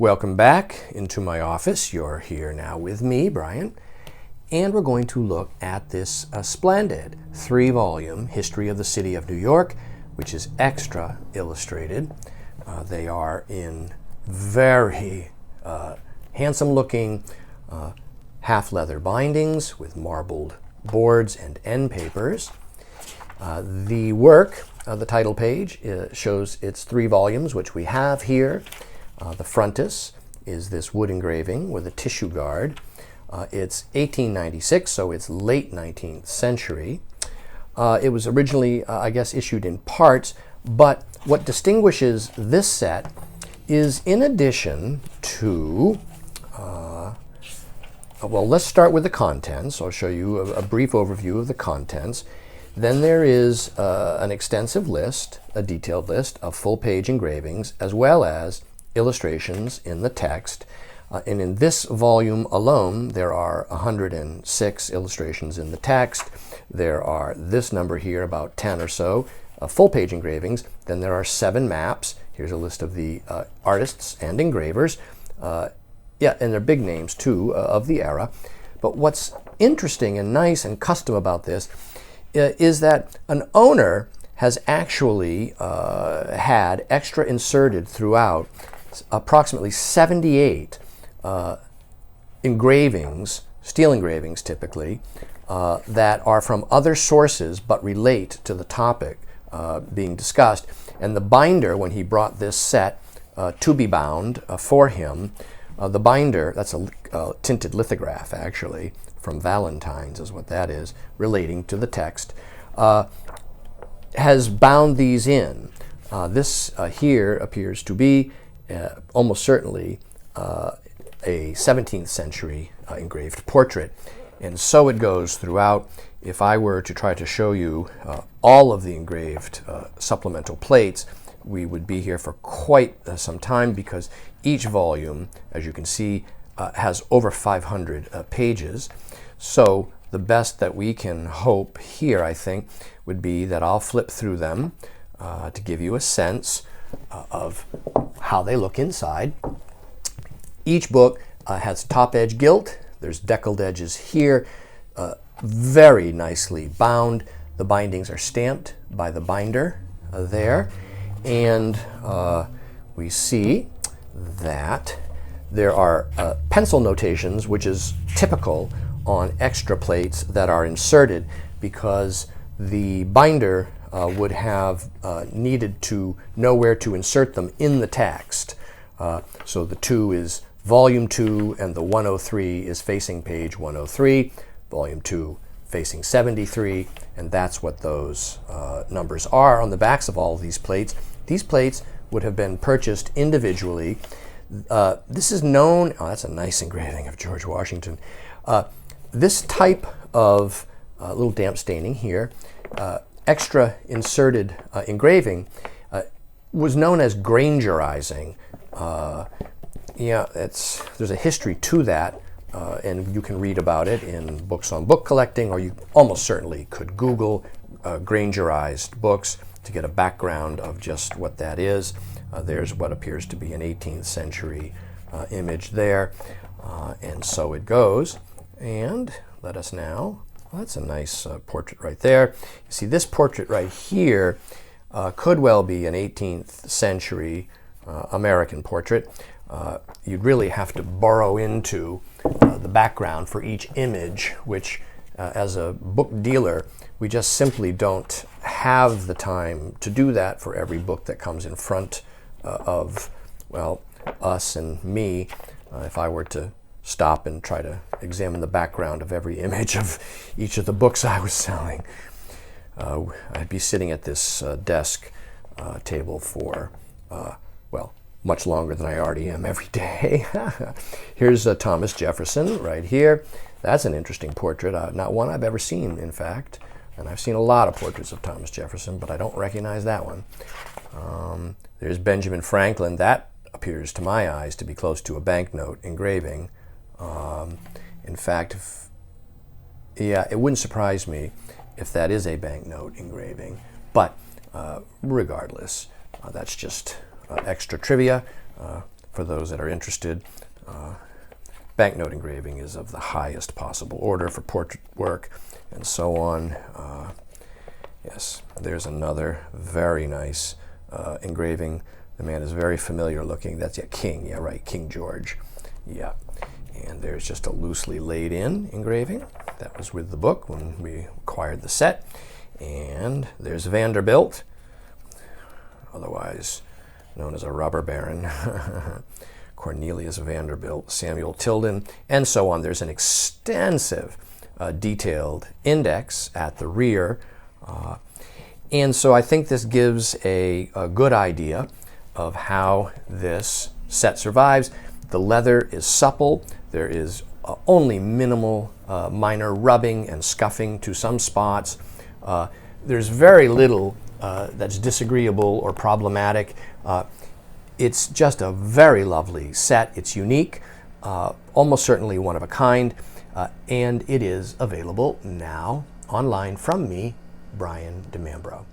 Welcome back into my office. You're here now with me, Brian, and we're going to look at this splendid 3-volume History of the City of New York, which is extra illustrated. They are in very handsome-looking half-leather bindings with marbled boards and end papers. The work, the title page, shows its 3 volumes, which we have here. The frontis is this wood engraving with a tissue guard. It's 1896, so it's late 19th century. It was originally, I guess, issued in parts, but what distinguishes this set is, in addition to, well, let's start with the contents. I'll show you a brief overview of the contents. Then there is an extensive list, a detailed list of full-page engravings, as well as illustrations in the text. And in this volume alone, there are 106 illustrations in the text. There are this number here, about 10 or so, full-page engravings. Then there are 7 maps. Here's a list of the artists and engravers. Yeah, and they're big names, too, of the era. But what's interesting and nice and custom about this is that an owner has actually had extra inserted throughout approximately 78 engravings, steel engravings typically, that are from other sources but relate to the topic being discussed. And the binder, when he brought this set to be bound for him, the binder, that's a tinted lithograph actually, from Valentine's is what that is, relating to the text, has bound these in. This here appears to be almost certainly a 17th century engraved portrait. And so it goes throughout. If I were to try to show you all of the engraved supplemental plates, we would be here for quite some time, because each volume, as you can see, has over 500 pages. So the best that we can hope here, I think, would be that I'll flip through them to give you a sense of how they look inside. Each book has top edge gilt. There's deckled edges here, very nicely bound. The bindings are stamped by the binder there. And we see that there are pencil notations, which is typical on extra plates that are inserted, because the binder would have needed to know where to insert them in the text. So the 2 is volume 2, and the 103 is facing page 103, volume 2 facing 73, and that's what those numbers are on the backs of all of these plates. These plates would have been purchased individually. This is known, oh, that's a nice engraving of George Washington. This type of little damp staining here, extra inserted engraving, was known as Grangerizing. Yeah, there's a history to that, and you can read about it in books on book collecting, or you almost certainly could Google Grangerized books to get a background of just what that is. There's what appears to be an 18th century image there, and so it goes. And let us now, well, that's a nice portrait right there. You see, this portrait right here could well be an 18th century American portrait. You'd really have to burrow into the background for each image, which as a book dealer, we just simply don't have the time to do that for every book that comes in front of, well, us and me. If I were to stop and try to examine the background of every image of each of the books I was selling, I'd be sitting at this desk table for, well, much longer than I already am every day. Here's Thomas Jefferson right here. That's an interesting portrait, not one I've ever seen, in fact. And I've seen a lot of portraits of Thomas Jefferson, but I don't recognize that one. There's Benjamin Franklin. That appears to my eyes to be close to a banknote engraving. In fact, yeah, it wouldn't surprise me if that is a banknote engraving. But regardless, that's just extra trivia for those that are interested. Banknote engraving is of the highest possible order for portrait work, and so on. Yes, there's another very nice engraving. The man is very familiar looking. That's King. Yeah, right, King George. Yeah, and there's just a loosely laid in engraving. That was with the book when we acquired the set. And there's Vanderbilt, otherwise known as a robber baron. Cornelius Vanderbilt, Samuel Tilden, and so on. There's an extensive, detailed index at the rear. And so I think this gives a good idea of how this set survives. The leather is supple. There is only minimal minor rubbing and scuffing to some spots. There's very little that's disagreeable or problematic. It's just a very lovely set. It's unique, almost certainly one of a kind, and it is available now online from me, Brian DiMambro.